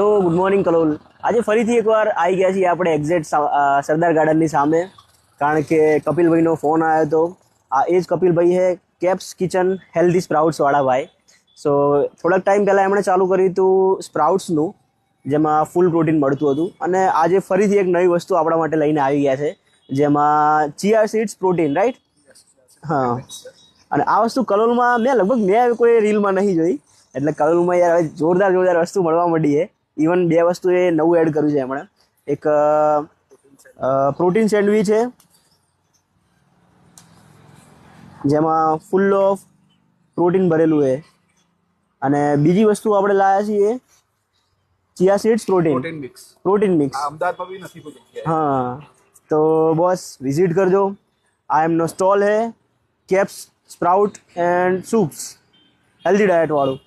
તો good morning Kalol. આજે ફરીથી એકવાર આવી ગયા છીએ આપણે એક્ઝેક્ટ સરદાર ગાર્ડનની સામે, કારણ કે કપિલભાઈનો ફોન આવ્યો હતો. આ એ જ કપિલભાઈ છે, કેપ્સ કિચન હેલ્ધી સ્પ્રાઉટ્સવાળા ભાઈ. સો થોડાક ટાઈમ પહેલાં એમણે ચાલુ કર્યું હતું સ્પ્રાઉટ્સનું, જેમાં ફૂલ પ્રોટીન મળતું હતું. અને આજે ફરીથી એક નવી વસ્તુ આપણા માટે લઈને આવી ગયા છે, જેમાં ચિયા સીડ્સ પ્રોટીન, રાઈટ? હા. અને આ વસ્તુ કલોલમાં મેં કોઈ રીલમાં નહીં જોઈ, એટલે કલોલમાં યાર જોરદાર વસ્તુ મળવા માંડી છે. ઇવન બે વસ્તુ એ નવું એડ કર્યું છે એમણે. એક પ્રોટીન સેન્ડવિચ છે, જેમાં ફૂલ ઓફ પ્રોટીન ભરેલું છે. અને બીજી વસ્તુ આપણે લાવ્યા છીએ ચિયા સીડ્સ પ્રોટીન મિક્સ. હા, તો બોસ વિઝિટ કરજો. આ એમનો સ્ટોલ છે, caps sprout and soups, healthy diet વાળું.